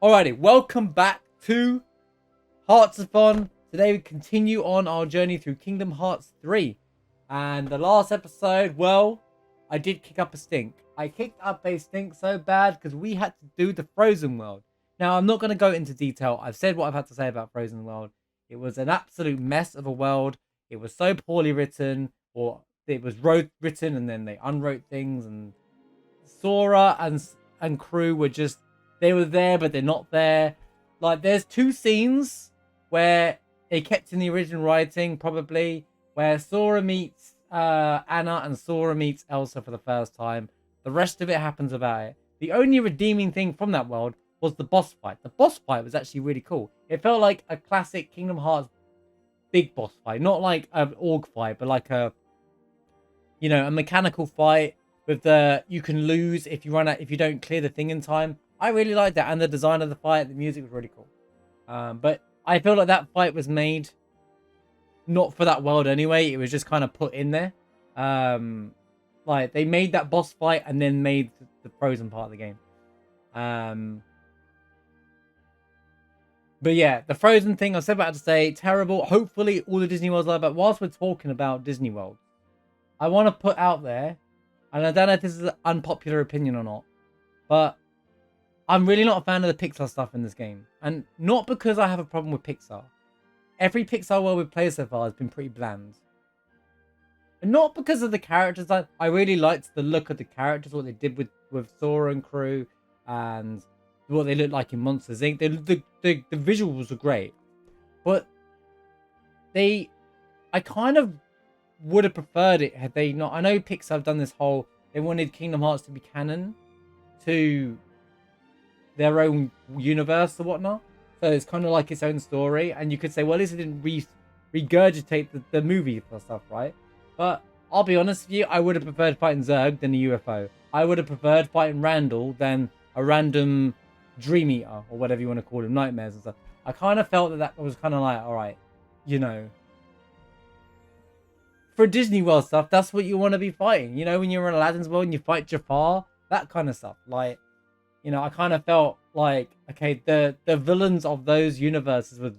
Alrighty, welcome back to Hearts A Thon. Today we continue on our journey through Kingdom Hearts 3. And the last episode, well, I did kick up a stink. I kicked up a stink so bad because we had to do the Frozen World. Now, I'm not going to go into detail. I've said what I've had to say about Frozen World. It was an absolute mess of a world. It was so poorly written, or it was written and then they unwrote things. And Sora and crew were just, they were there, but they're not there. Like, there's two scenes where they kept in the original writing, probably, where Sora meets Anna and Sora meets Elsa for the first time. The rest of it happens about it. The only redeeming thing from that world was the boss fight. The boss fight was actually really cool. It felt like a classic Kingdom Hearts big boss fight. Not like an org fight, but like a mechanical fight with you can lose if you don't clear the thing in time. I really liked that, and the design of the fight, the music was really cool. But I feel like that fight was made not for that world anyway. It was just kind of put in there. Like, they made that boss fight and then made the Frozen part of the game. But yeah, the Frozen thing, I said about to say, terrible. Hopefully all the Disney Worlds are, but whilst we're talking about Disney World, I want to put out there, and I don't know if this is an unpopular opinion or not, but I'm really not a fan of the Pixar stuff in this game. And not because I have a problem with Pixar. Every Pixar world we've played so far has been pretty bland. And not because of the characters. I really liked the look of the characters, what they did with Sora and crew, and what they look like in Monsters Inc. The visuals were great. But I kind of would have preferred it had they not. I know Pixar have done this whole, they wanted Kingdom Hearts to be canon to their own universe or whatnot, so it's kind of like its own story. And you could say, well, at least it didn't regurgitate the movie for stuff, right? But I'll be honest with you, I would have preferred fighting Zurg than a UFO. I would have preferred fighting Randall than a random Dream Eater, or whatever you want to call him, nightmares and stuff. I kind of felt that was kind of like, all right, for Disney World stuff, that's what you want to be fighting. When you're in Aladdin's world and you fight Jafar, that kind of stuff. Like, I kind of felt like, okay, the villains of those universes were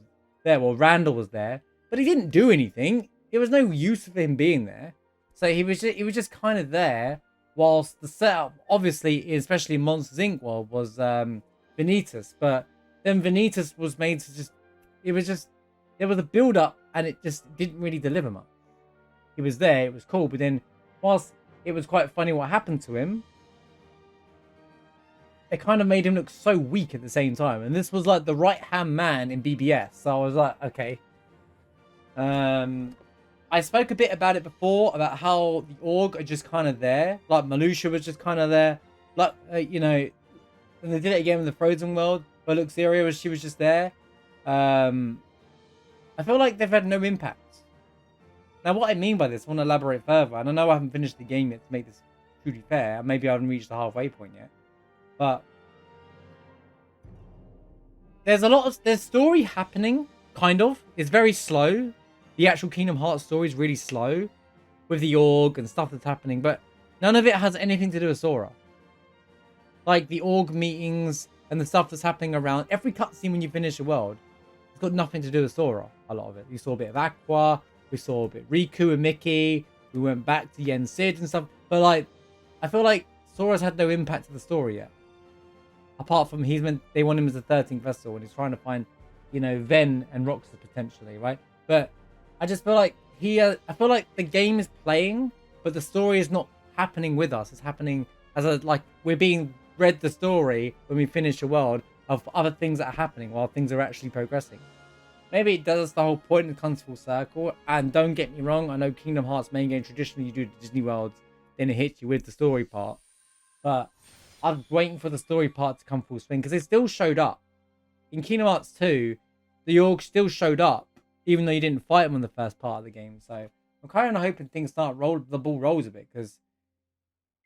there. Well, Randall was there, but he didn't do anything. There was no use of him being there. So he was just kind of there, whilst the setup, obviously, especially in Monsters Inc. world, was Vanitas. But then Vanitas was made to there was a build-up, and it just didn't really deliver much. He was there, it was cool, but then whilst it was quite funny what happened to him, it kind of made him look so weak at the same time. And this was like the right-hand man in BBS. So I was like, okay. I spoke a bit about it before, about how the org are just kind of there. Like, Malusha was just kind of there. Like, and they did it again in the Frozen world, where Luxeria she was just there. I feel like they've had no impact. Now, what I mean by this, I want to elaborate further. And I know I haven't finished the game yet to make this truly fair. Maybe I haven't reached the halfway point yet. But there's story happening, kind of. It's very slow. The actual Kingdom Hearts story is really slow with the org and stuff that's happening, but none of it has anything to do with Sora. Like, the org meetings and the stuff that's happening around every cutscene when you finish a world, it's got nothing to do with Sora. A lot of it. You saw a bit of Aqua, we saw a bit of Riku and Mickey, we went back to Yen Sid and stuff, but like, I feel like Sora's had no impact to the story yet. Apart from they want him as the 13th vessel, and he's trying to find, Ven and Roxas potentially, right? But I just feel like I feel like the game is playing, but the story is not happening with us. It's happening we're being read the story when we finish a world of other things that are happening while things are actually progressing. Maybe it does the whole point and comes full circle. And don't get me wrong, I know Kingdom Hearts main game, traditionally you do the Disney worlds, then it hits you with the story part. But I'm waiting for the story part to come full swing, because it still showed up. In Kingdom Hearts 2, the org still showed up, even though you didn't fight them in the first part of the game. So I'm kind of hoping things the ball rolls a bit, because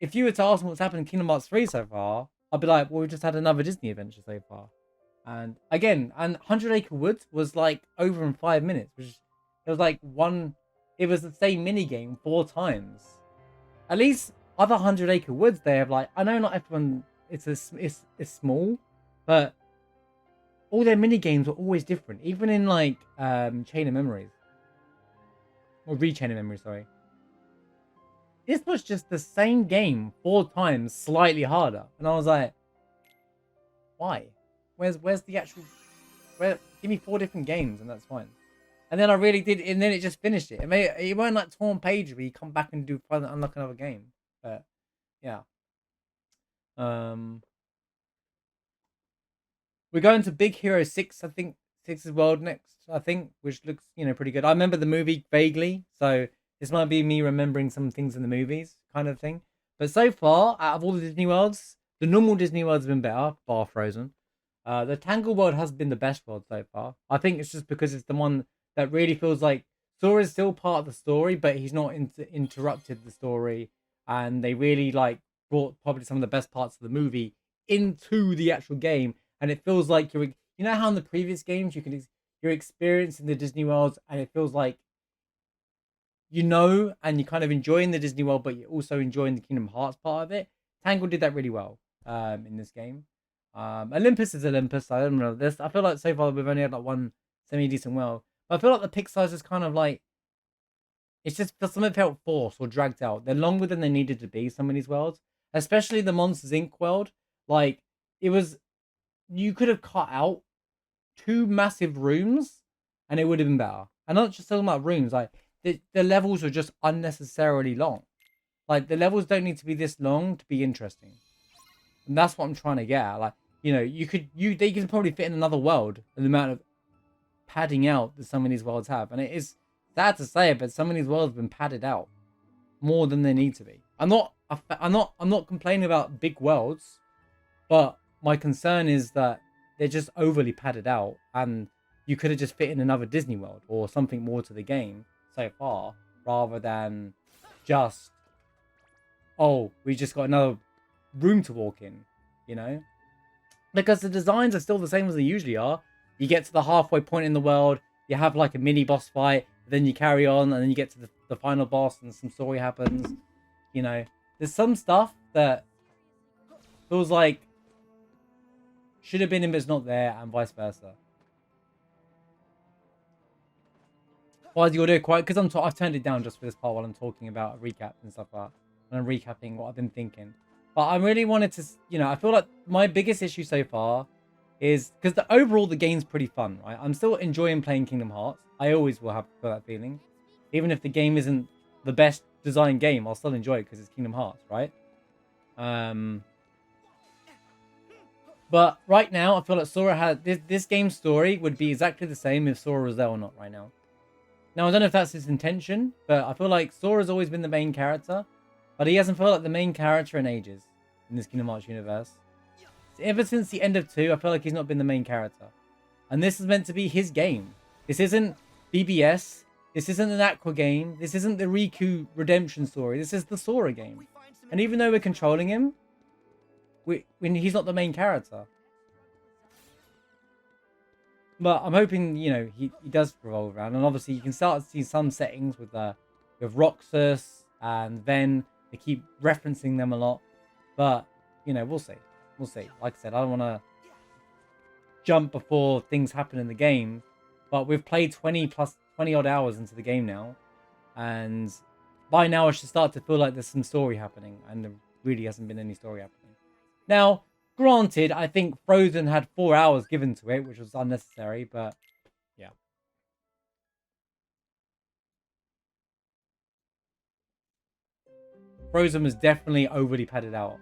if you were to ask me what's happened in Kingdom Hearts 3 so far, I'd be like, well, we just had another Disney adventure so far. And again, 100 Acre Woods was like over in 5 minutes, it was the same mini game 4 times. At least other 100 Acre Woods, they have, like, I know not everyone, it's small, but all their mini games were always different, even in like Chain of Memories or Rechain of Memories. Sorry, this was just the same game 4 times, slightly harder, and I was like, why? Where's the actual? Where? Give me 4 different games, and that's fine. And then I really did, and then it just finished it. It weren't like torn page where you come back and do unlock another game. But yeah, we're going to Big Hero 6. I think 6's World next. I think, which looks pretty good. I remember the movie vaguely, so this might be me remembering some things in the movies, kind of thing. But so far, out of all the Disney worlds, the normal Disney world's been better, bar Frozen. The Tangle world has been the best world so far. I think it's just because it's the one that really feels like Sora's still part of the story, but he's not interrupted the story, and they really like brought probably some of the best parts of the movie into the actual game, and it feels like how in the previous games you're experiencing the Disney worlds, and it feels like and you're kind of enjoying the Disney world, but you're also enjoying the Kingdom Hearts part of it. Tangle did that really well in this game. Olympus is Olympus. I don't know this. I feel like so far we've only had like one semi-decent world. But I feel like the Pixar's is kind of like it's just something felt forced or dragged out. They're longer than they needed to be. Some of these worlds, especially the Monsters Inc. world, like it was. You could have cut out 2 massive rooms, and it would have been better. And not just talking about rooms, like the levels are just unnecessarily long. Like the levels don't need to be this long to be interesting, and that's what I'm trying to get at. Like they could probably fit in another world, the amount of padding out that some of these worlds have, and it is sad to say it, but some of these worlds have been padded out more than they need to be. I'm not complaining about big worlds, but my concern is that they're just overly padded out, and you could have just fit in another Disney World or something more to the game so far, rather than just we just got another room to walk in, because the designs are still the same as they usually are. You get to the halfway point in the world, you have like a mini boss fight, then you carry on, and then you get to the final boss, and some story happens. There's some stuff that feels like should have been in, but it's not there, and vice versa. Why is your audio quiet? Because I've turned it down just for this part while I'm talking about a recap and stuff like that. And I'm recapping what I've been thinking. But I really wanted to, I feel like my biggest issue so far is because the game's pretty fun, right? I'm still enjoying playing Kingdom Hearts. I always will have that feeling. Even if the game isn't the best designed game, I'll still enjoy it because it's Kingdom Hearts, right? But right now, I feel like Sora had this game's story would be exactly the same if Sora was there or not right now. Now, I don't know if that's his intention, but I feel like Sora's always been the main character, but he hasn't felt like the main character in ages in this Kingdom Hearts universe. Ever since the end of 2, I feel like he's not been the main character. And this is meant to be his game. This isn't BBS. This isn't an Aqua game. This isn't the Riku redemption story. This is the Sora game. And even though we're controlling him, he's not the main character. But I'm hoping, he does revolve around. And obviously you can start to see some settings with Roxas and Ven. They keep referencing them a lot. But, we'll see. We'll see. Like I said, I don't want to jump before things happen in the game. But we've played 20 odd hours into the game now. And by now I should start to feel like there's some story happening. And there really hasn't been any story happening. Now, granted, I think Frozen had 4 hours given to it, which was unnecessary, but yeah. Frozen was definitely overly padded out.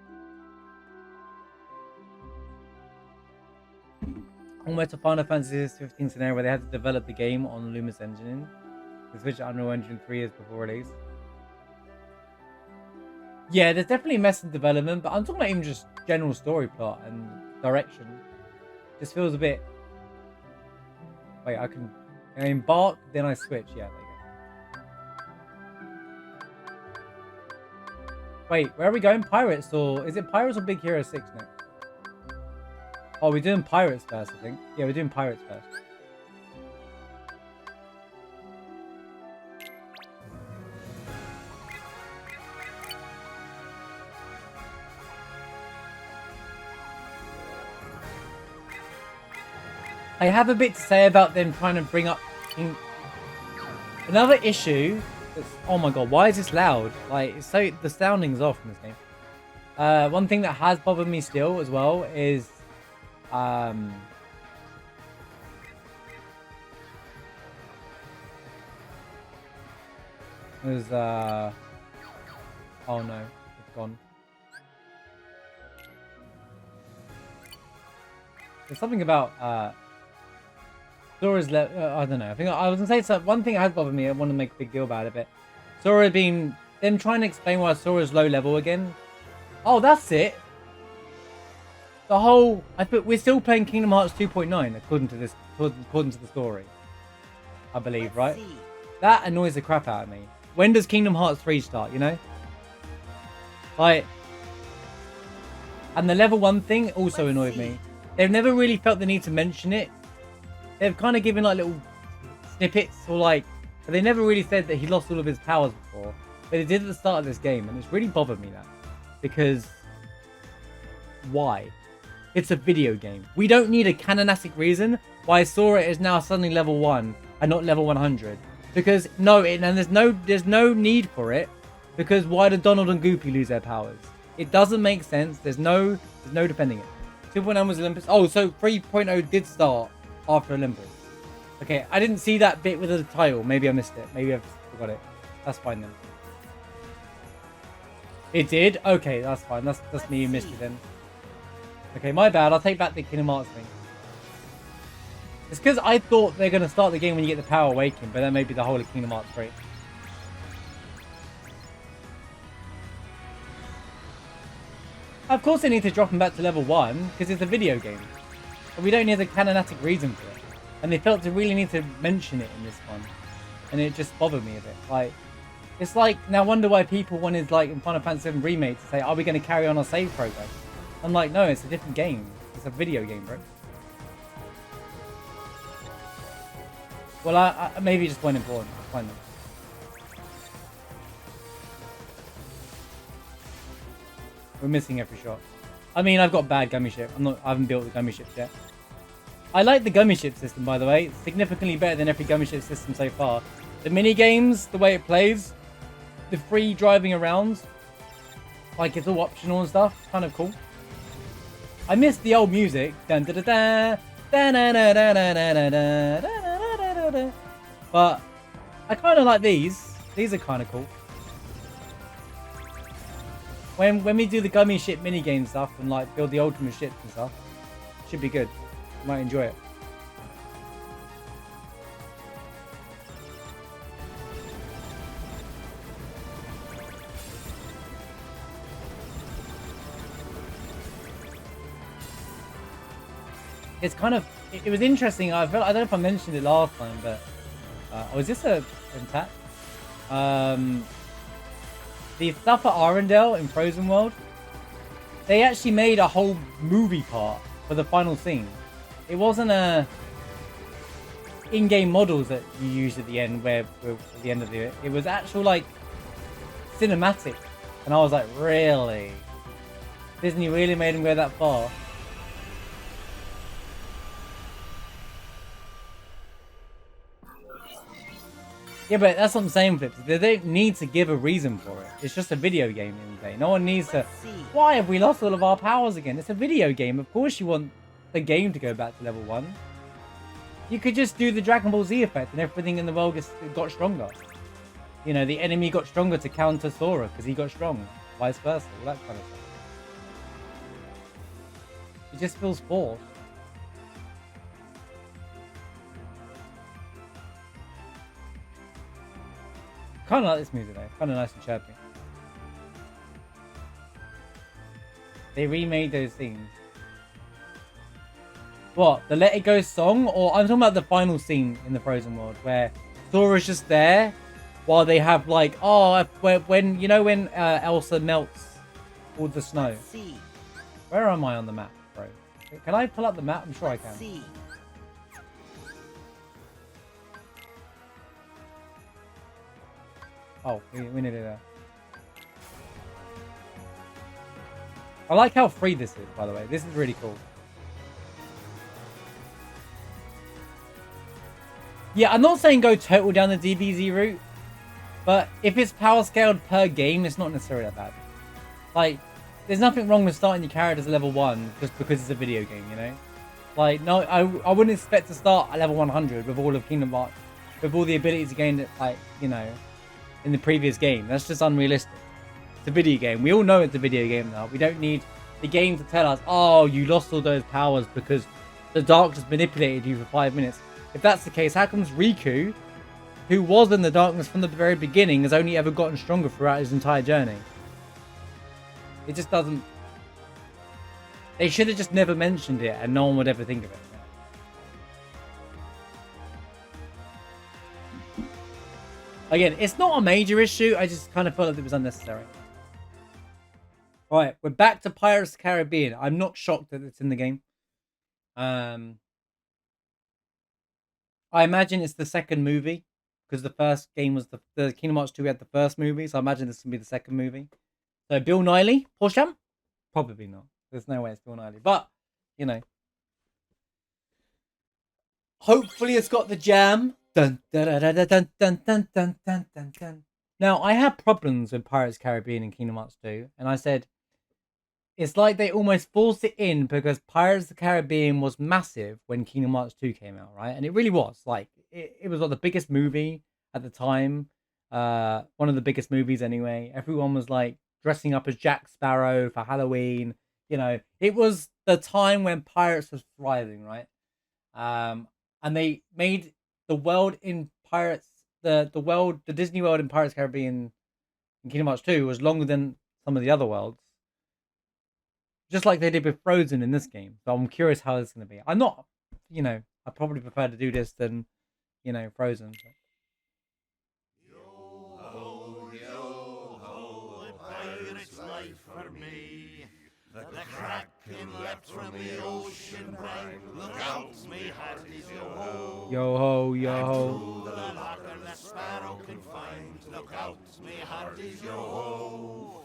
Almost a Final Fantasy 15 scenario where they had to develop the game on Lumis Engine. They switched to Unreal Engine 3 years before release. Yeah, there's definitely a mess in development, but I'm talking about even just general story plot and direction. This feels a bit... Wait, I embark, then I switch. Yeah, there you go. Wait, where are we going? Pirates, or... Is it Pirates or Big Hero 6 next? Oh, we're doing Pirates first, I think. Yeah, we're doing Pirates first. I have a bit to say about them trying to bring up another issue. Oh my god, why is this loud? Like, it's so the sounding's off in this game. One thing that has bothered me still as well is oh no, it's gone. There's something about Sora's I don't know. I think I was gonna say something. One thing that has bothered me. I want to make a big deal about it, but Sora being them trying to explain why Sora's low level again. Oh, that's it. The whole we're still playing Kingdom Hearts 2.9 according to the story. I believe, right? That annoys the crap out of me. When does Kingdom Hearts 3 start? You know, like, and the level 1 thing also annoyed me. They've never really felt the need to mention it. They've kind of given like little snippets or like, but they never really said that he lost all of his powers before. But they did at the start of this game, and it's really bothered me that. Because why? It's a video game. We don't need a canonistic reason why Sora is now suddenly level 1 and not level 100. Because and there's no need for it. Because why did Donald and Goofy lose their powers? It doesn't make sense. There's no defending it. 2.9 was Olympus. Oh, so 3.0 did start after Olympus. Okay, I didn't see that bit with the title. Maybe I missed it. Maybe I've forgot it. That's fine then. It did? Okay, that's fine. That's me who missed it then. Okay, my bad. I'll take back the Kingdom Hearts thing. It's because I thought they're going to start the game when you get the Power Awakening, but that may be the whole of Kingdom Hearts 3. Of course they need to drop him back to level 1, because it's a video game. But we don't need a canonistic reason for it. And they felt to really need to mention it in this one. And it just bothered me a bit. Like, it's like, now I wonder why people wanted, like, in Final Fantasy VII Remake to say, are we going to carry on our save progress? I'm like, no, it's a different game. It's a video game, bro. Well, I maybe just weren't important. Fine then. We're missing every shot. I mean, I've got bad gummy ship. I haven't built the gummy ships yet. I like the gummy ship system, by the way. It's significantly better than every gummy ship system so far. The mini games, the way it plays, the free driving around, like it's all optional and stuff. Kind of cool. I miss the old music. Dun da da da. Da da da da da da da da da. But I kind of like these. These are kind of cool. When we do the gummy ship mini game stuff and like build the ultimate ships and stuff, should be good. Might enjoy it. It's kind of it was interesting. I don't know if I mentioned it last time, but was this a attack? The stuff at Arendelle in Frozen World, they actually made a whole movie part for the final scene. It wasn't a in-game models that you used at the end, at the end of it. It was actual like cinematic, and I was like, really? Disney really made him go that far? Yeah, but that's what I'm saying, Flips. They don't need to give a reason for it. It's just a video game in the day. No one needs to... Why have we lost all of our powers again? It's a video game. Of course you want the game to go back to level 1. You could just do the Dragon Ball Z effect and everything in the world got stronger. You know, the enemy got stronger to counter Sora because he got strong. Vice versa. All that kind of stuff. It just feels forced. Kind of like this music though. Kind of nice and chirpy. They remade those things. What? The Let It Go song? Or I'm talking about the final scene in the Frozen World where Sora's just there while they have like, when you know when Elsa melts all the snow. Where am I on the map, bro? Can I pull up the map? I'm sure I can. Oh, we needed that. I like how free this is, by the way. This is really cool. Yeah, I'm not saying go total down the DBZ route, but if it's power scaled per game, it's not necessarily that bad. Like, there's nothing wrong with starting your characters at level 1 just because it's a video game, you know? Like, no, I wouldn't expect to start at level 100 with all of Kingdom Hearts, with all the abilities gained, like, you know, in the previous game. That's just unrealistic. It's a video game. We all know it's a video game now. We don't need the game to tell us, oh, you lost all those powers because the darkness manipulated you for 5 minutes. If that's the case, how comes Riku, who was in the darkness from the very beginning, has only ever gotten stronger throughout his entire journey? It just doesn't... They should have just never mentioned it and no one would ever think of it. Again, it's not a major issue. I just kind of felt like it was unnecessary. Alright, we're back to Pirates of the Caribbean. I'm not shocked that it's in the game. I imagine it's the second movie, because the first game was the Kingdom Hearts 2 had the first movie, so I imagine this will be the second movie. So Bill Nighy, Porsham? Probably not. There's no way it's Bill Nighy, but you know, hopefully it's got the jam. Dun, dun, dun, dun, dun, dun, dun, dun, dun, dun, dun. Now I had problems with Pirates of the Caribbean and Kingdom Hearts 2, and I said it's like they almost forced it in because Pirates of the Caribbean was massive when Kingdom Hearts 2 came out, right? And it really was. Like, it was like the biggest movie at the time. One of the biggest movies anyway. Everyone was like dressing up as Jack Sparrow for Halloween. You know, it was the time when Pirates was thriving, right? And they made the world in Pirates, the Disney world in Pirates of the Caribbean in Kingdom Hearts 2 was longer than some of the other worlds. Just like they did with Frozen in this game. So I'm curious how it's going to be. I'm not, you know, I probably prefer to do this than, you know, Frozen. But... Yo ho, a pirate's life for me. The kraken leapt from the ocean brine. Look out, me hearties, yo ho. Yo ho, yo ho. Through the locker the sparrow can find. Look out, me hearties, yo ho.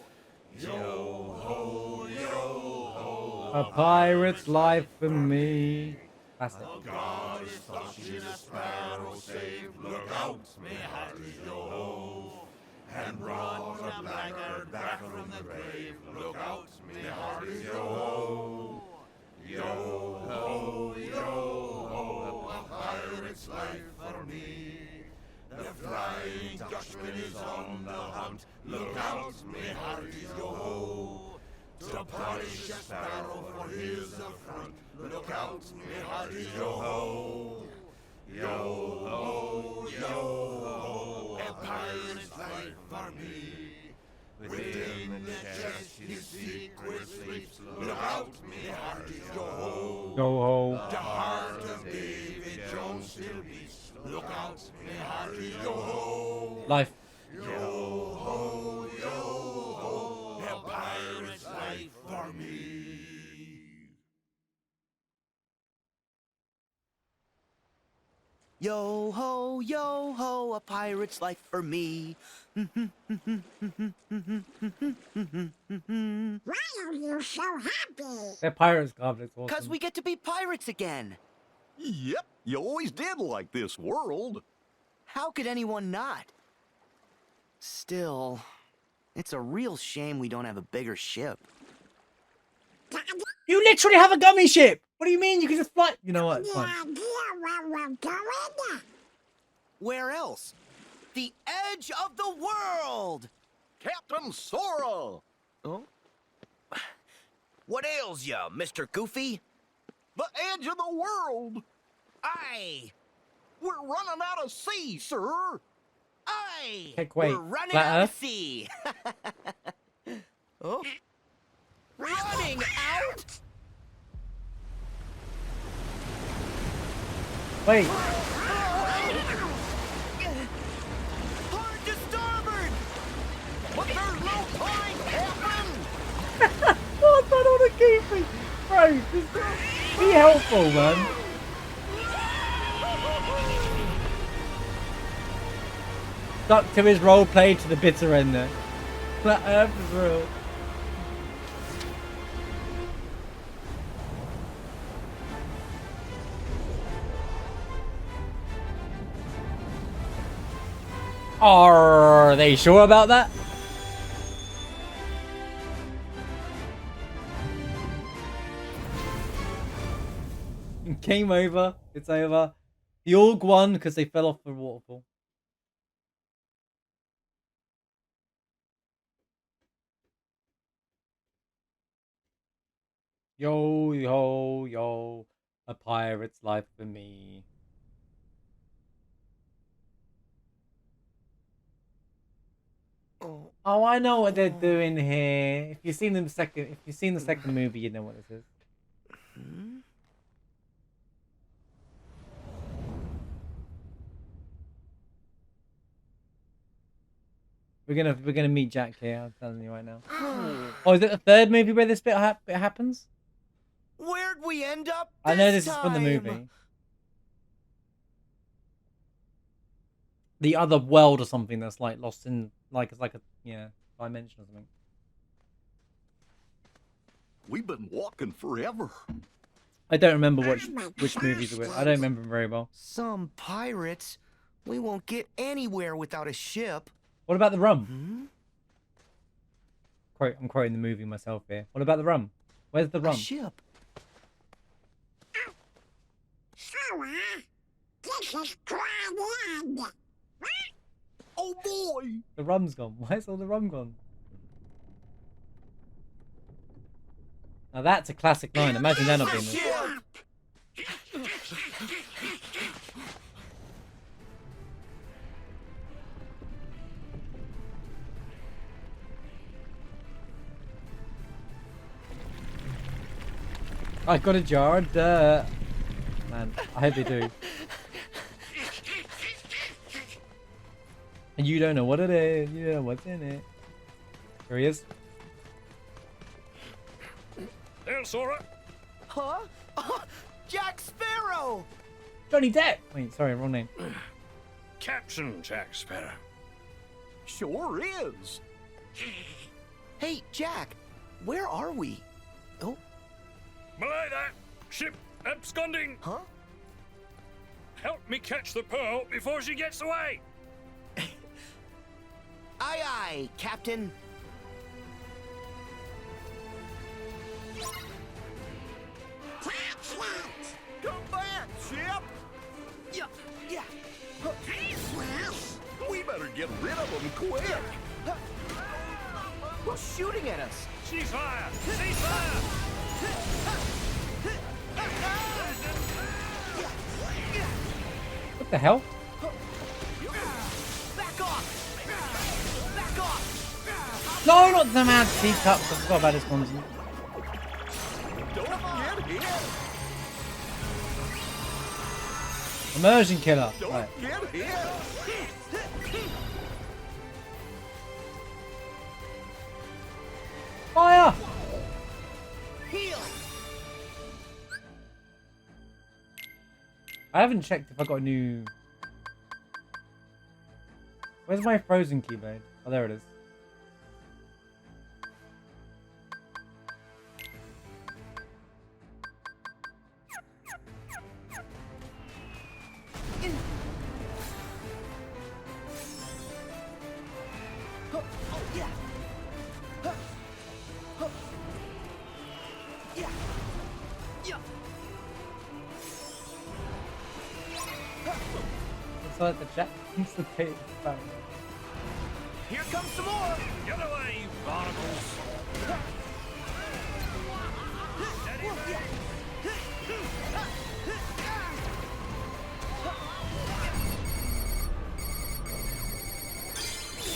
Yo ho, yo ho. A pirate's life for me. That's it. God is touching a sparrow saved. Look out, me hearties, yo ho. And brought a blackguard back from the grave. Look out, me hearties, yo ho. Yo ho, yo ho. A pirate's life for me. The flying Dutchman is on the hunt. Look out, me hearties, yo ho. To punish a sparrow for his affront. Look out, me hearties, yo ho. Yo ho, yo ho. A pirate's life for me. Within the chest his secret sleeps. Look out, me hearties, yo ho. Yo ho. The heart of David Jones still beats. Look out, me hearties, yo ho. Life. Yo ho, yo ho. A pirate's life for me. Yo ho, a pirate's life for me. Why are you so happy? They're pirates, goblins. Awesome. 'Cause we get to be pirates again. Yep, you always did like this world. How could anyone not? Still, it's a real shame we don't have a bigger ship. You literally have a gummy ship. What do you mean? You can just fly. You know what? It's The fine. idea where we're going? Where else? The edge of the world! Captain Sora! Oh? What ails ya, Mr. Goofy? The edge of the world! Aye! We're running out of sea, sir! Aye! Heck, wait. We're running Flat out Earth? of sea! Oh? Running out? Wait. Hard to starboard! But there's no time, Captain! What's that on a goofy? Bro, just be helpful, man. Stuck to his role play to the bitter end there. Flat Earth is real. Are they sure about that? Game over. It's over. The Org won because they fell off the waterfall. Yo, yo, yo. A pirate's life for me. Oh, I know what they're doing here. If you've seen the second movie, you know what this is. We're gonna meet Jack here. I'm telling you right now. Oh, is it the third movie where this bit happens? Where'd we end up? I know this time? is from the movie. The other world or something that's like lost in like it's like a dimension or something. We've been walking forever. I don't remember which movies it was. I don't remember them very well. Some pirates. We won't get anywhere without a ship. What about the rum? I'm quoting the movie myself here. What about the rum? Where's the rum? A ship. This is grand. Oh boy! The rum's gone. Where's all the rum gone? Now that's a classic line. Imagine that not being there. I got a jar of dirt. Man, I hope they do. And you don't know what it is. You don't know what's in it. Here he is. There, Sora. Huh? Jack Sparrow! Johnny Depp! Wait, sorry, wrong name. Captain Jack Sparrow. Sure is. Hey, Jack, where are we? Oh, Belay that! Ship absconding! huh? Help me catch the pearl before she gets away! Aye, aye, Captain. Come back, ship! Yeah, yeah. We better get rid of them quick. Who's shooting at us? Ceasefire! Ceasefire! What the hell? Back off! Back off! No, not the mad teacups. I forgot about this one. Don't get hit! Immersion killer. Don't Right. get hit! Fire! Heal! I haven't checked if I got a new... Where's my frozen keyblade? Oh, there it is. Oh, yeah. Yeah. Yeah. Looks like the chat needs to pay. Here comes some more. Get away, you barnacles!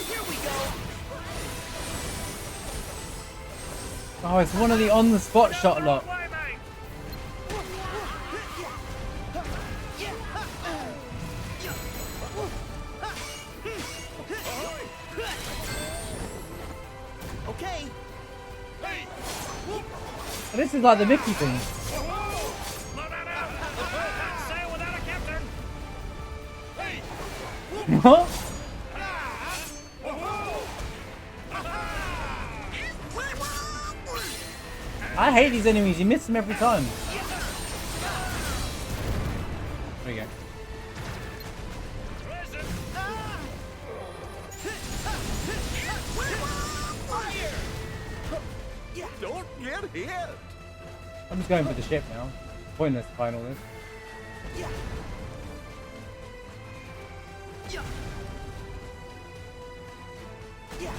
Here we go. Oh, it's one of the on-the-spot shot lot. Away, mate! Okay. Hey! And this is like the Mickey thing. Slow down now! The boat can't sail without a captain! Hey! What? I hate these enemies. You miss them every time. There we go. Listen! hit. I'm just going for the ship now. Pointless fighting all this. Yeah. Yeah. Yeah.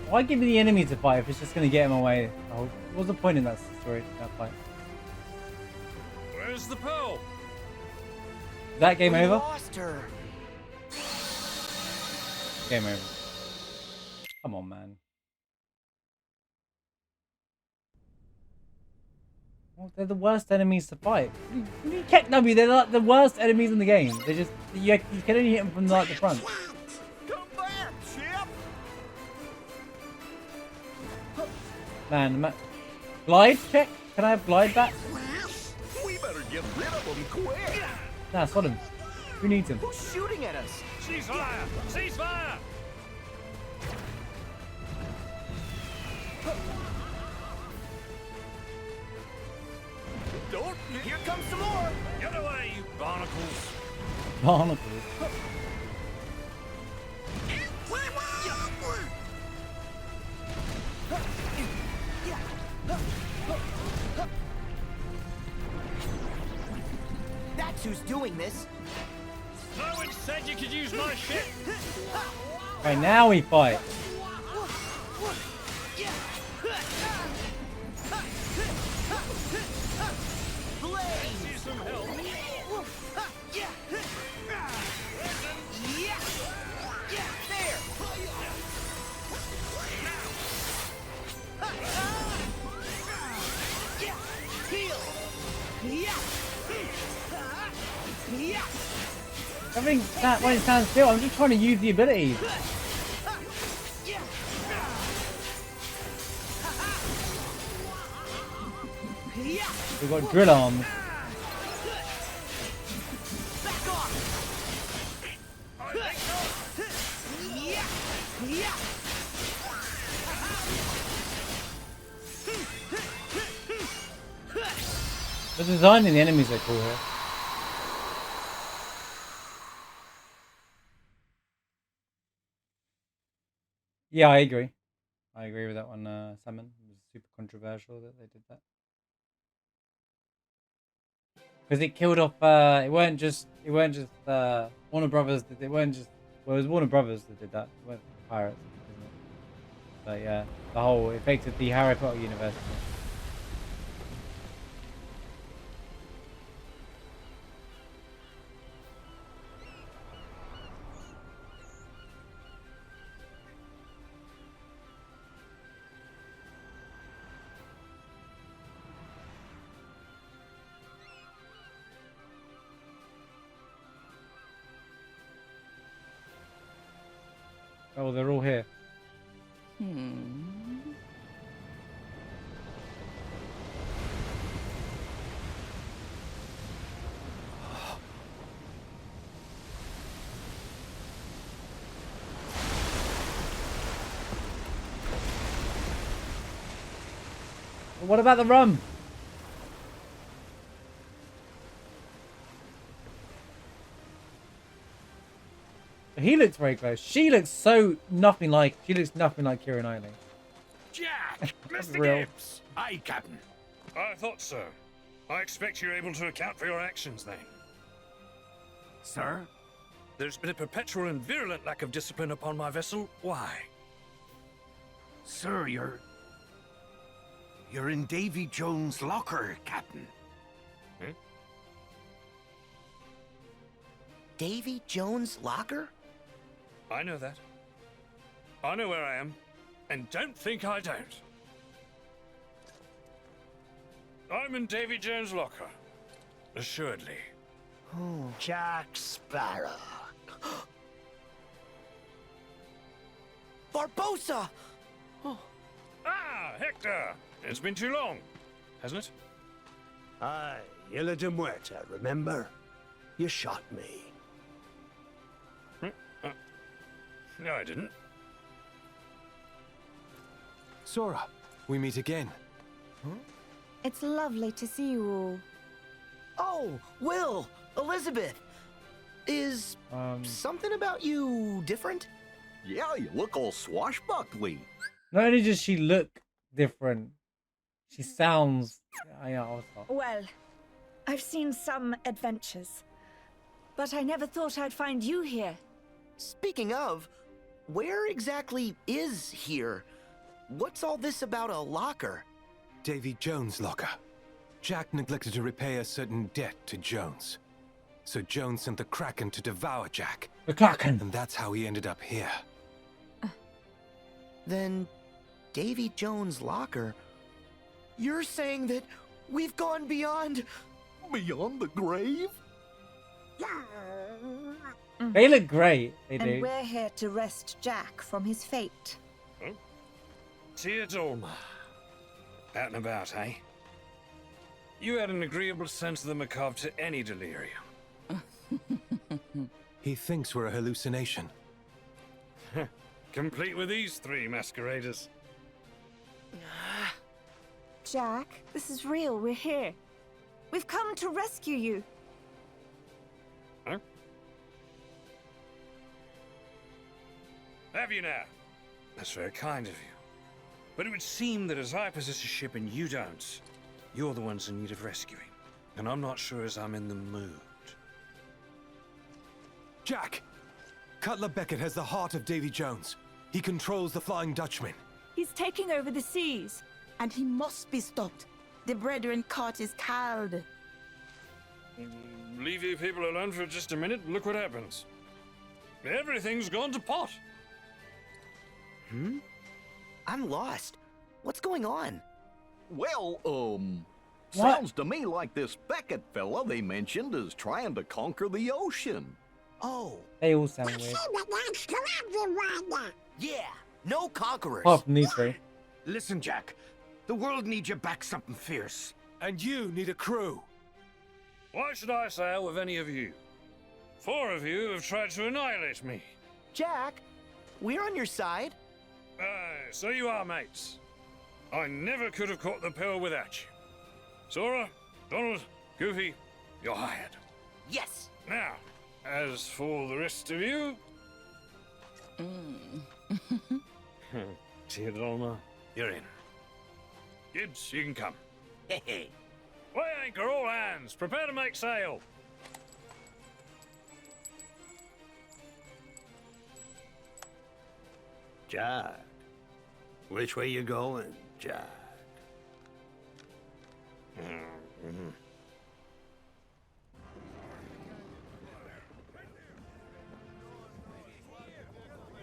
Why give me the enemy to fight if it's just going to get in my way? Oh, what's the point in that story, that fight? Where's the pearl? Is that game We over? lost her. Game over. Come on, man. Well, they're the worst enemies to fight. You can't, no, they're like the worst enemies in the game. They just you can only hit them from like the front. Come back, Chip. Man, glide check. Can I have glide back? We better get rid of them quick. Nah, sod him. Who needs him? Who's shooting at us? Ceasefire! Ceasefire! Don't Here comes some more. Get away, you barnacles! Barnacles. That's who's doing this. No one said you could use my ship! Right now we fight. See some help? Everything that won't stand still. I'm just trying to use the abilities. We've got drill arms. The design in the enemies are cool here. Yeah, I agree. I agree with that one, Salmon. It was super controversial that they did that. Because it killed off, it weren't just Warner Brothers, it weren't just, well, it was Warner Brothers that did that. It weren't Pirates, isn't it? But yeah, the whole, it affected the Harry Potter universe. Oh, they're all here. But what about the rum? He looks very close. She looks so nothing like. She looks nothing like Keira Knightley. Jack! Mr. Real. Gibbs! Aye, Captain. I thought so. I expect you're able to account for your actions then. Sir? There's been a perpetual and virulent lack of discipline upon my vessel. Why? Sir, you're in Davy Jones' locker, Captain. Davy Jones' locker? I know that. I know where I am. And don't think I don't. I'm in Davy Jones' locker. Assuredly. Jack Sparrow. Barbossa! Ah, Hector! It's been too long, hasn't it? Aye, Isla de Muerta, remember? You shot me. No, I didn't. Sora, we meet again. It's lovely to see you all. Oh, Will! Elizabeth! Is Um, something about you different? Yeah, you look all swashbuckly. not only does she look different, she sounds. Yeah, I'll stop. Well, I've seen some adventures, but I never thought I'd find you here. Speaking of, where exactly is here? What's all this about a locker? Davy Jones' locker. Jack neglected to repay a certain debt to Jones. So Jones sent the Kraken to devour Jack. The Kraken. And that's how he ended up here. Then, Davy Jones' locker? You're saying that we've gone beyond... Beyond the grave? They look great. They And do. we're here to wrest Jack from his fate. Teodolma. Out and about, eh? You had an agreeable sense of the macabre to any delirium. He thinks we're a hallucination. Complete with these three masqueraders. Jack, this is real. We're here. We've come to rescue you. Huh? Have you now? That's very kind of you. But it would seem that as I possess a ship and you don't, you're the ones in need of rescuing. And I'm not sure as I'm in the mood. Jack! Cutler Beckett has the heart of Davy Jones. He controls the Flying Dutchman. He's taking over the seas. And he must be stopped. The brethren caught his called. Leave you people alone for just a minute, look what happens. Everything's gone to pot. I'm lost. What's going on? Well, sounds to me like this Beckett fella they mentioned is trying to conquer the ocean. Oh, They all sound weird. She belongs to everyone. yeah. No conquerors. Apart from these three. Listen, Jack. The world needs you back something fierce. And you need a crew. Why should I sail with any of you? 4 of you have tried to annihilate me. Jack, we're on your side. So you are, mates. I never could have caught the pill without you. Sora, Donald, Goofy, you're hired. Yes. Now, as for the rest of you... Teodolma, you're in. Gibbs, you can come. Hey. Weigh anchor, all hands. Prepare to make sail. Jack. Which way you going, Jack?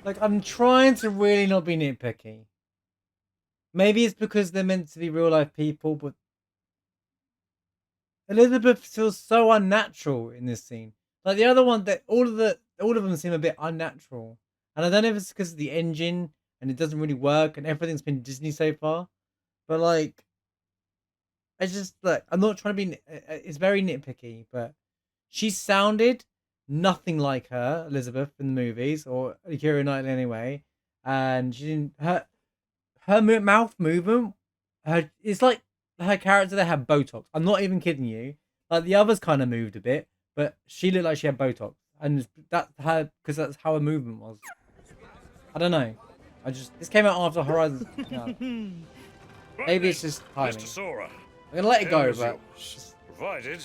Like, I'm trying to really not be nitpicky. Maybe it's because they're meant to be real life people, but Elizabeth feels so unnatural in this scene. Like the other one, that all of them seem a bit unnatural, and I don't know if it's because of the engine and it doesn't really work, and everything's been Disney so far. But like, I just like I'm not trying to be. It's very nitpicky, but she sounded nothing like her, Elizabeth, in the movies, or Keira Knightley anyway, and she didn't. Her mouth movement, it's like her character that had Botox. I'm not even kidding you. Like the others kind of moved a bit, but she looked like she had Botox, and that's her because that's how her movement was. I don't know. This came out after Horizon. Right Maybe then, it's just timing. Mr. Sora. I'm gonna let it go, Here is but yours, provided.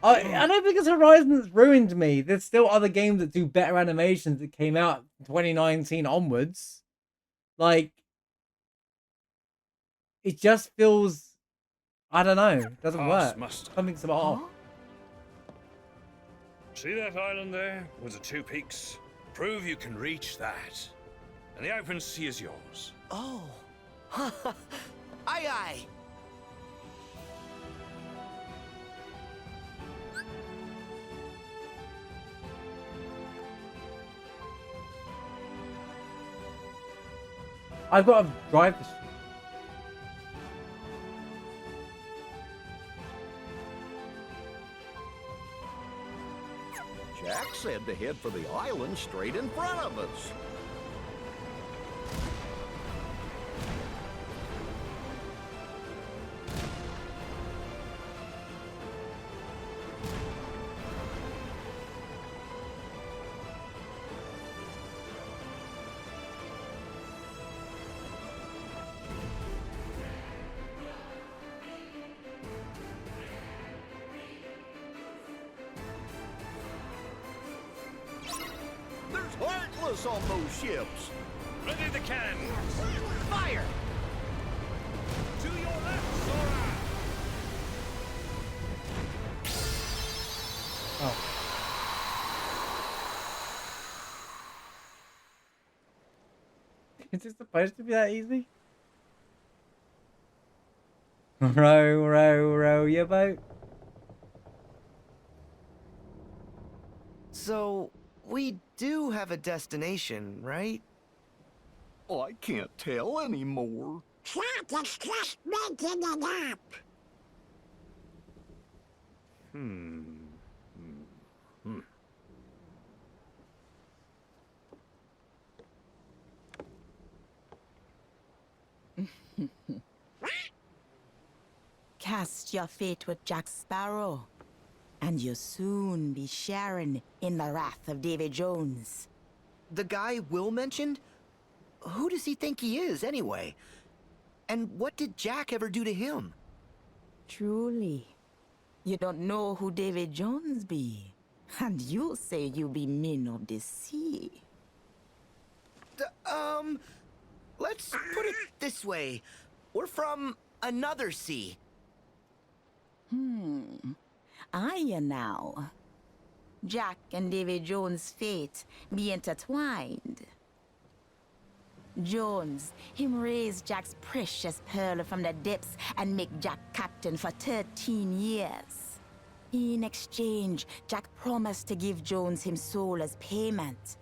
I don't think it's Horizon that's ruined me. There's still other games that do better animations that came out 2019 onwards. Like, it just feels, I don't know, it doesn't Pass work. muster. Something's off. See that island there with the 2 peaks? Prove you can reach that. And the open sea is yours. Oh. Aye. I've got to drive this. Jack said to head for the island straight in front of us. us on those ships. Ready the cannon. Fire! To your left, Sora. Oh. Is it supposed to be that easy? Row, row, row your boat. So, we do have a destination, right? I can't tell anymore. That is just making it up. Cast your fate with Jack Sparrow, and you'll soon be sharing in the wrath of Davy Jones. The guy Will mentioned? Who does he think he is, anyway? And what did Jack ever do to him? Truly, you don't know who Davy Jones be, and you say you be men of the sea. Let's put it this way. We're from another sea. Aye, now. Jack and Davy Jones' fate be intertwined. Jones, him raise Jack's precious pearl from the depths and make Jack captain for 13 years. In exchange, Jack promised to give Jones him soul as payment.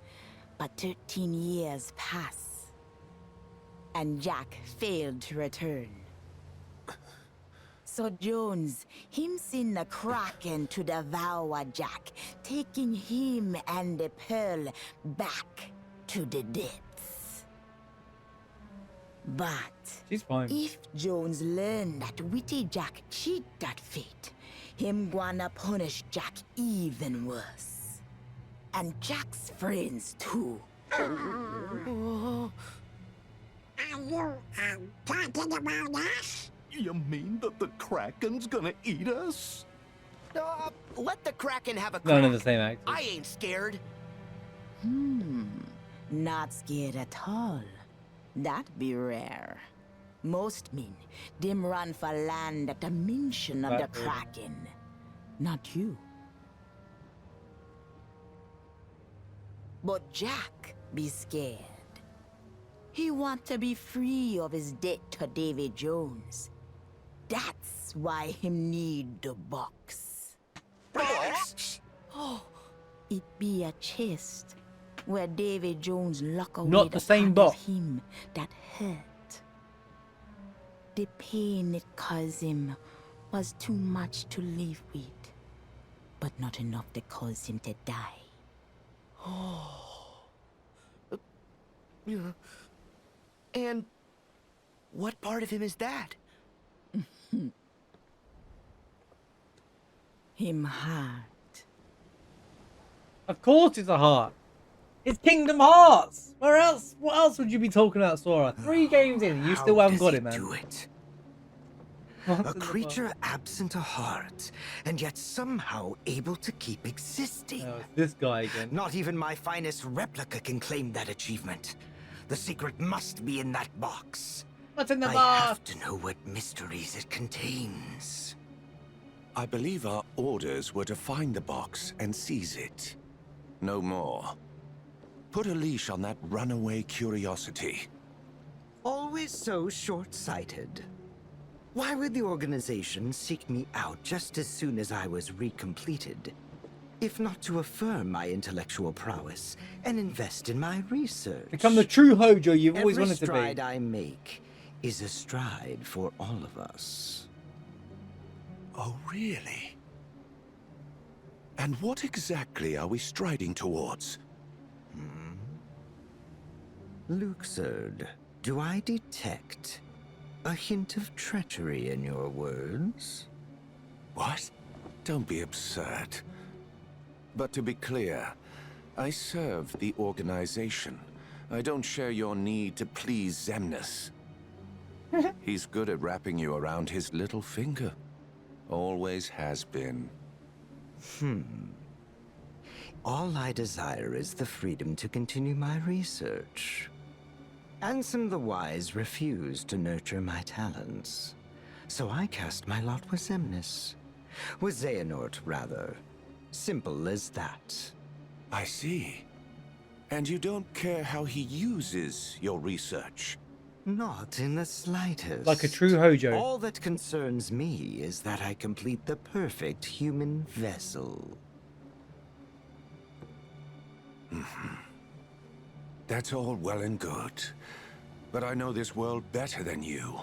But 13 years pass, and Jack failed to return. So Jones, him send the Kraken to devour Jack, taking him and the pearl back to the depths. But She's fine. if Jones learn that witty Jack cheat that fate, him gonna punish Jack even worse. And Jack's friends too. Are you talking about us? You mean that the Kraken's gonna eat us? Let the Kraken have a crack. None of the same actors. I ain't scared. Not scared at all. That be rare. Most men, them run for land at the mention of the That would- Kraken. Not you. But Jack be scared. He want to be free of his debt to Davy Jones. That's why him need the box. Box? It be a chest where Davy Jones lock away Not the same part of box. him that hurt. The pain it caused him was too much to live with, but not enough to cause him to die. And what part of him is that? Him heart. Of course it's a heart. It's Kingdom Hearts. Where else? What else would you be talking about, Sora? 3 games in, you still haven't got it, man. Do it. What's A in the creature absent a heart, and yet somehow able to keep existing. box? Oh, it's this guy again. Not even my finest replica can claim that achievement. The secret must be in that box. What's in the I box? have to know what mysteries it contains. I believe our orders were to find the box and seize it. No more. Put a leash on that runaway curiosity. Always so short-sighted. Why would the organization seek me out just as soon as I was recompleted? If not to affirm my intellectual prowess and invest in my research. Become the true Hojo you've always Every wanted to stride be. I make is a stride for all of us. Oh, really? And what exactly are we striding towards? Luxord, do I detect a hint of treachery in your words? What? Don't be absurd. But to be clear, I serve the organization. I don't share your need to please Xemnas. He's good at wrapping you around his little finger. Always has been. All I desire is the freedom to continue my research. Ansem the Wise refused to nurture my talents, so I cast my lot with Xemnas. With Xehanort, rather. Simple as that. I see. And you don't care how he uses your research? Not in the slightest. Like a true Hojo. All that concerns me is that I complete the perfect human vessel. That's all well and good. But I know this world better than you.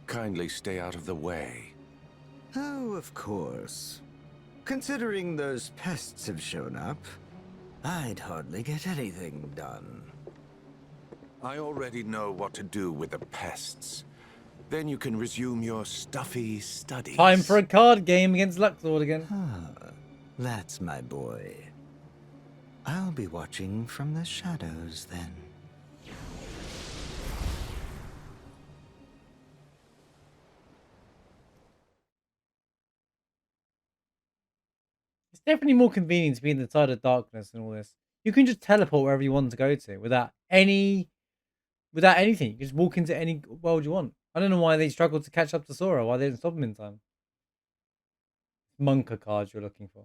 Kindly stay out of the way. Oh, of course. Considering those pests have shown up, I'd hardly get anything done. I already know what to do with the pests. Then you can resume your stuffy studies. Time for a card game against Luxord again. Ah, that's my boy. I'll be watching from the shadows then. It's definitely more convenient to be in the side of darkness and all this. You can just teleport wherever you want to go to without anything. You can just walk into any world you want. I don't know why they struggled to catch up to Sora. Why they didn't stop him in time. Monka cards you're looking for.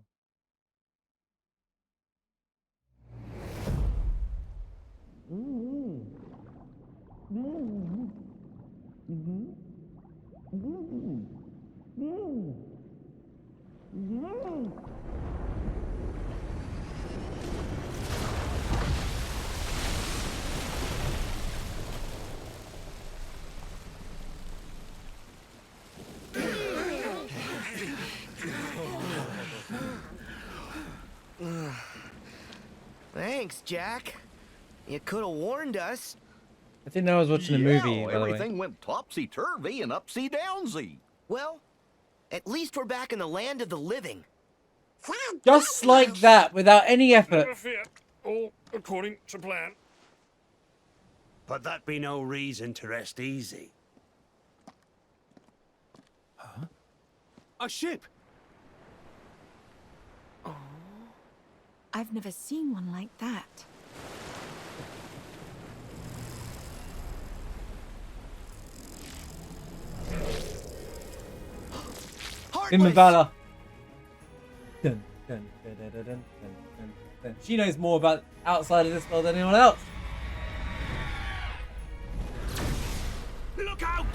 Thanks, Jack. You could have warned us. I didn't know I was watching a movie, by the way. Everything went topsy-turvy and upsy-downsy. Well, at least we're back in the land of the living. Just like that, without any effort. Never fear. All according to plan. But that be no reason to rest easy. Huh? A ship! Oh, I've never seen one like that. Immavala. Dun, dun, dun, dun, dun, dun, dun, dun. She knows more about outside of this world than anyone else. Look out!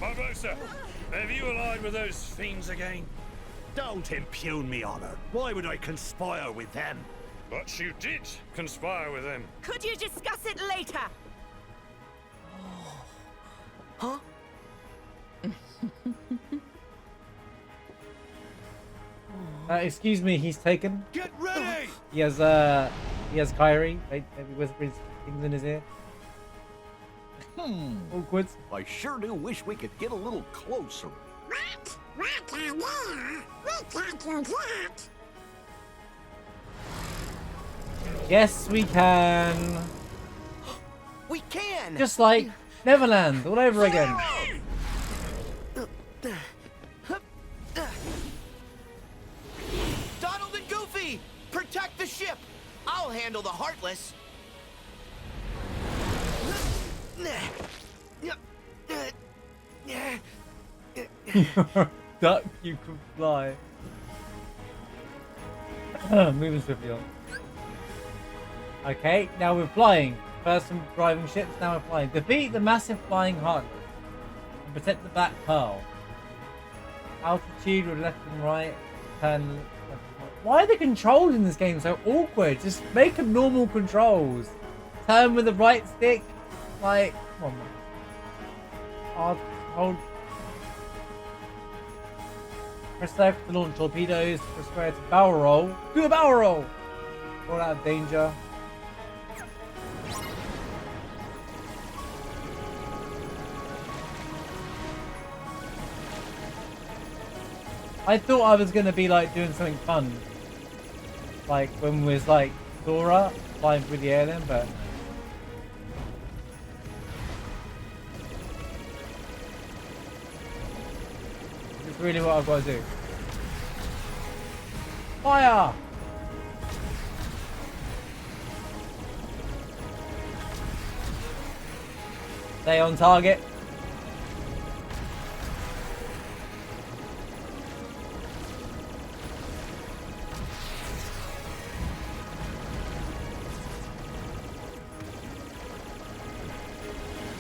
Barbosa, have you allied with those fiends again? Don't impugn me honor. Why would I conspire with them? But you did conspire with them. Could you discuss it later? Huh? Excuse me, he's taken. Get ready! He has Kyrie. Maybe whispers things in his ear. Awkward. I sure do wish we could get a little closer. What? What are there? We can't do that. Yes, we can. We can! Just like Neverland, all over again. Donald and Goofy! Protect the ship! I'll handle the Heartless. Duck, you can fly. Moving swiftly on. Okay, now we're flying. First from driving ships, now we're flying. Defeat the massive flying Heartless and protect the Black Pearl. Altitude with left and right. Turn left and right. Why are the controls in this game so awkward? Just make them normal controls. Turn with the right stick. Like, come on, man. Hold. Press left to launch torpedoes. Press square to barrel roll. Do a barrel roll. Roll out of danger. I thought I was gonna be like doing something fun, like when we was like Sora flying through the air then, but really what I've got to do. Fire! Stay on target.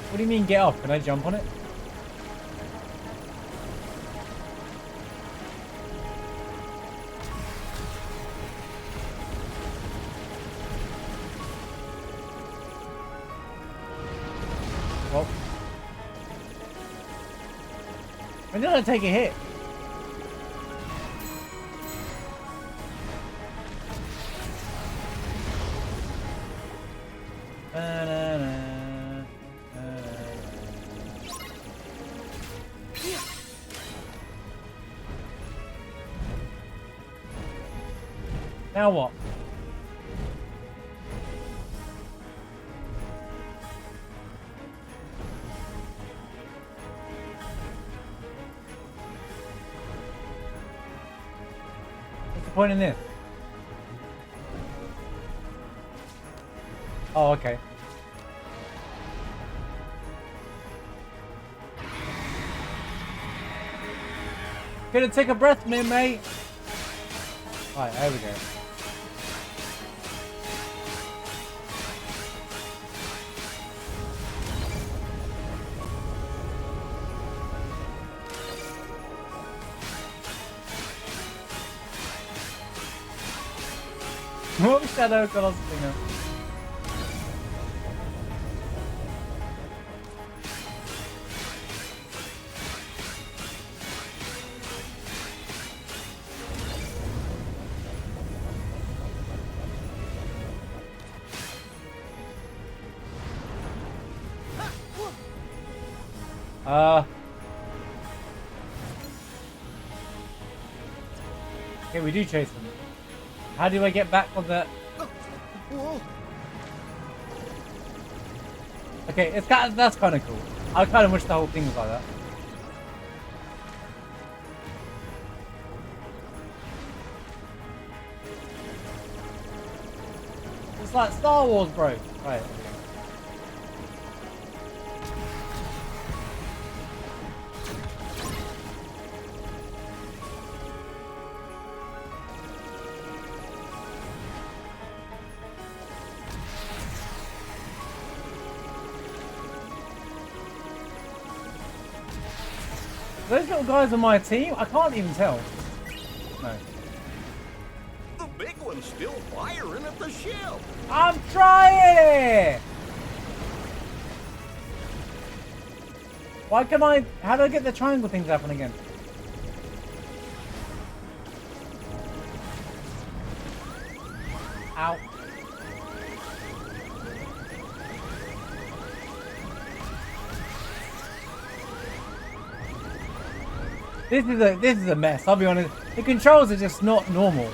What do you mean get off? Can I jump on it? Well, when did I take a hit? Now what? What's the point in this? Oh, okay. Gonna take a breath, mate. Alright, there we go. What shadow colors singer? Okay, we do chase them. How do I get back on that? Okay, that's kind of cool. I kind of wish the whole thing was like that. It's like Star Wars, bro. Right. Those little guys on my team? I can't even tell. No. The big one's still firing at the ship. I'm trying! Why can I... How do I get the triangle things happen again? Ow. This is a mess, I'll be honest. The controls are just not normal.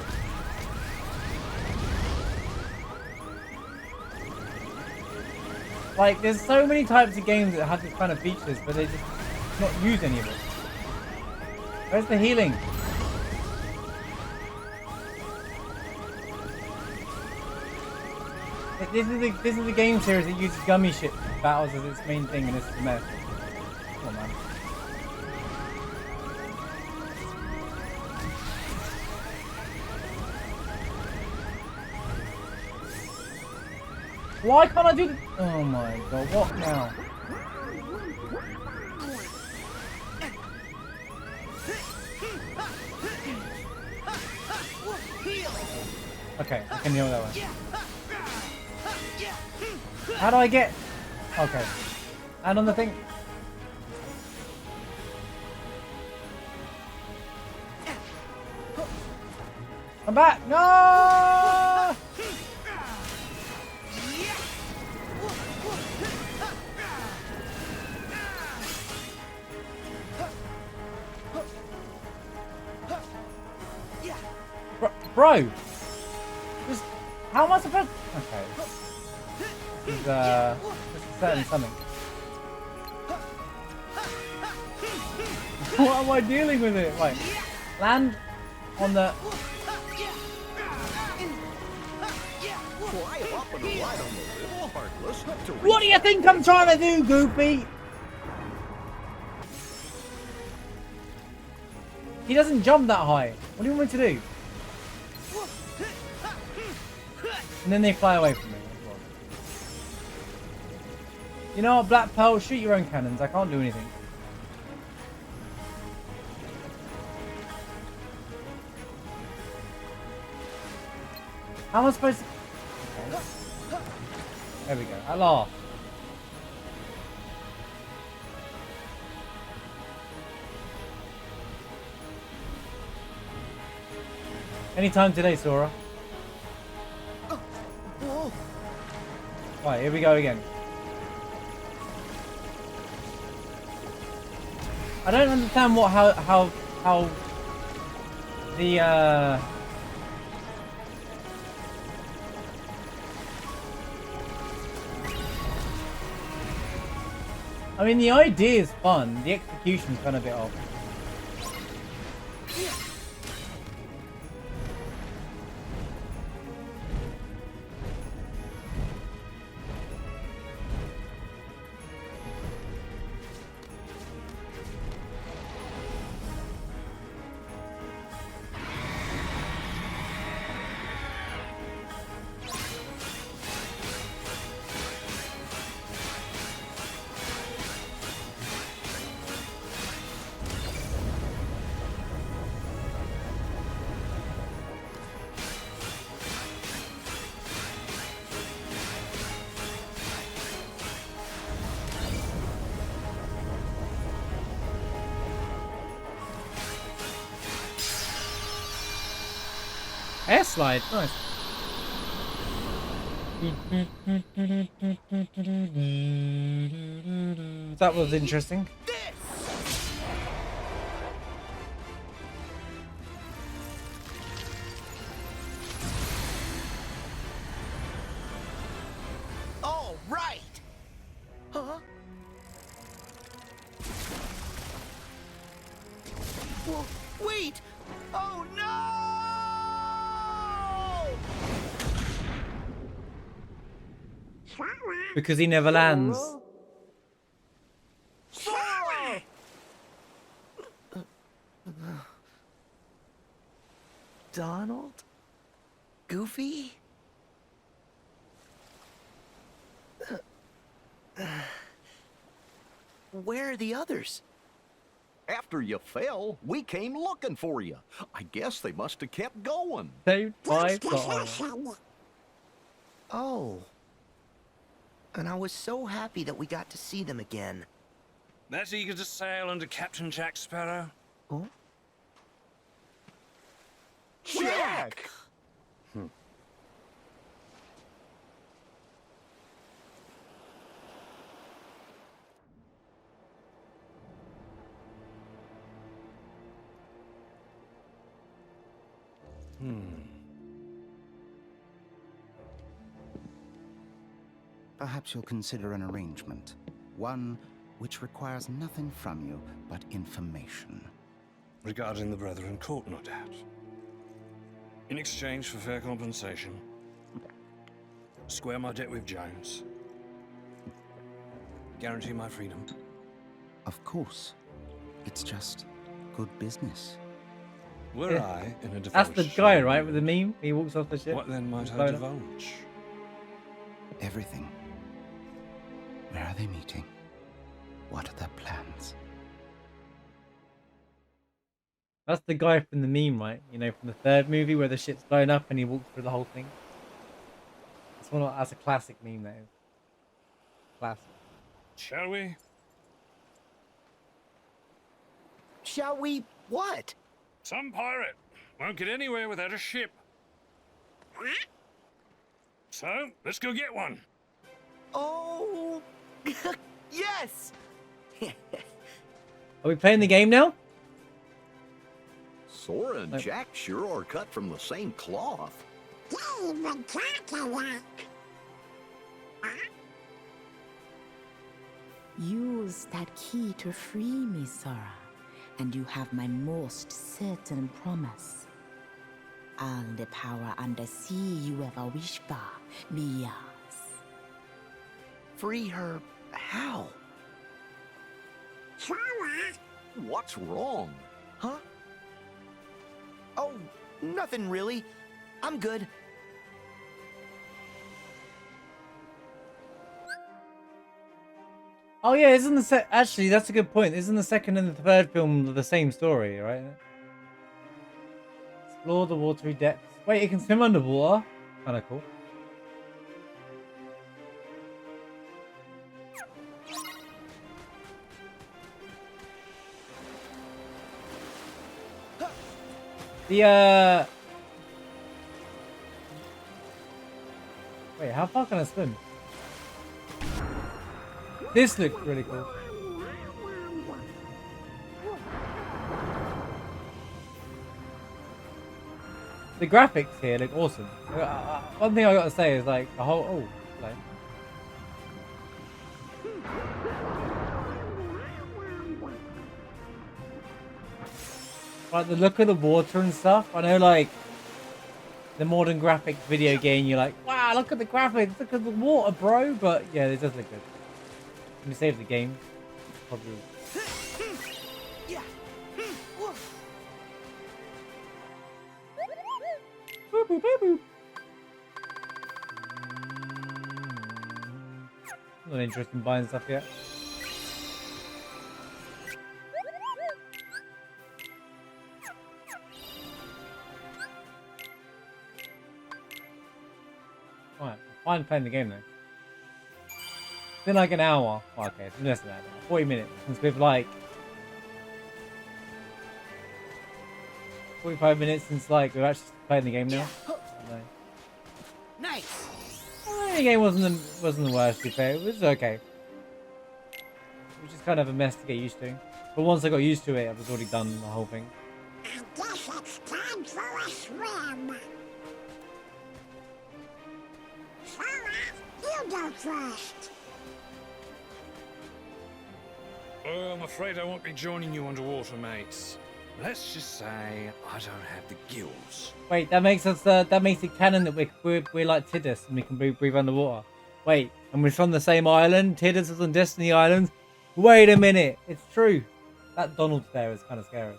Like, there's so many types of games that have this kind of features, but they just not use any of it. Where's the healing? This is the game series that uses gummy ship battles as its main thing, and this is a mess. Come on, man. Why can't I do the... Oh my god, what now? Okay, I can heal that way. How do I get... Okay. And on the thing... I'm back! No! Bro! Just, how am I supposed... Okay. This is certainly something. What am I dealing with it? Right. Land on the... What do you think I'm trying to do, Goofy? He doesn't jump that high. What do you want me to do? And then they fly away from me. You know what, Black Pearl? Shoot your own cannons. I can't do anything. How am I supposed to... Okay. There we go. At last. Anytime today, Sora. Right, here we go again. I don't understand what how the I mean, the idea is fun. The execution's kind of a bit off. Air slide, nice. That was interesting. All right. Huh? Whoa, wait! Oh no! Because he never lands. Donald? Goofy? Where are the others? After you fell, we came looking for you. I guess they must have kept going. Saved by God. Oh. And I was so happy that we got to see them again. That's eager to sail under Captain Jack Sparrow? Oh? Jack! Perhaps you'll consider an arrangement. One which requires nothing from you but information. Regarding the Brethren Court, no doubt. In exchange for fair compensation, square my debt with Jones, guarantee my freedom. Of course. It's just good business. Were I in a divulge... That's the guy, right, with the meme? He walks off the ship. What then might I divulge? Everything. Where are they meeting? What are their plans? That's the guy from the meme, right? You know, from the third movie where the ship's blown up and he walks through the whole thing. That's a classic meme, that is. Classic. Shall we? Shall we what? Some pirate won't get anywhere without a ship. So, let's go get one. Oh, yes! Are we playing the game now? Sora and Jack sure are cut from the same cloth. Use that key to free me, Sora. and you have my most certain promise. All the power undersea you ever wish for be yours. Free her how? Sora? What's wrong? Huh? Oh, nothing really. I'm good. Oh yeah, isn't the actually that's a good point. Isn't the second and the third film the same story, right? Explore the watery depths. Wait, it can swim underwater? Kinda cool. The wait, how far can I swim? This looks really cool. The graphics here look awesome. One thing I gotta say is like the whole like the look of the water and stuff. I know like the modern graphics video game, you're like, wow, look at the graphics, look at the water, bro. But yeah, it does look good. Let me save the game. Probably. Boop, boop, boop, boop. Not interested in buying stuff yet. Alright, fine playing the game though. It's been like an hour. Oh, okay, it's been less than that. 40 minutes since we've like 45 minutes since like we've actually played the game now. No. Nice. The game wasn't the worst to be fair. It was okay. It was just kind of a mess to get used to. But once I got used to it, I was already done the whole thing. I guess it's time for a swim. Sora, you go first. Oh, I'm afraid I won't be joining you underwater, mates. Let's just say I don't have the gills. Wait, that makes us that makes it canon that we're like Tidus and we can breathe underwater. Wait, and we're from the same island. Tidus is on Destiny Island. Wait a minute, it's true. That Donald there is kind of scary.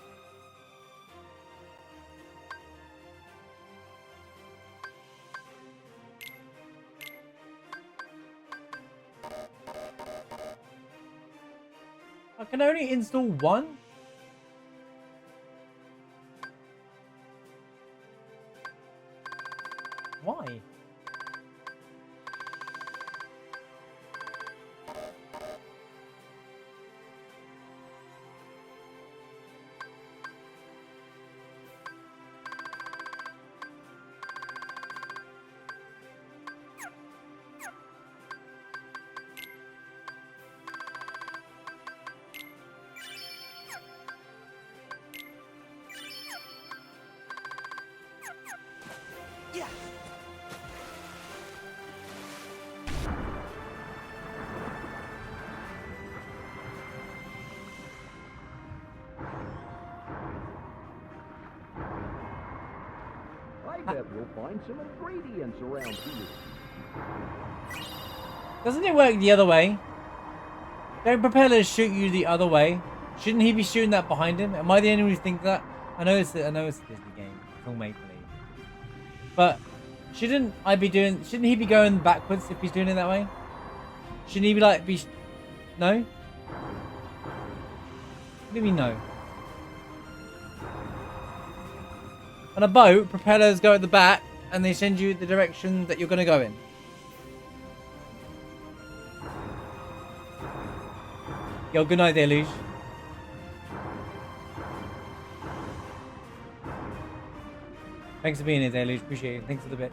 I can only install one. Why? I bet we'll find some ingredients around here. Doesn't it work the other way? Don't propellers shoot you the other way? Shouldn't he be shooting that behind him? Am I the only one who thinks that? I know it's a Disney game. It's all make believe. But shouldn't he be going backwards if he's doing it that way? Shouldn't he be like no? What do you mean no? On a boat, propellers go at the back and they send you the direction that you're going to go in. Yo, good night there, Luge. Thanks for being here, Deluge. Appreciate it. Thanks for the bit.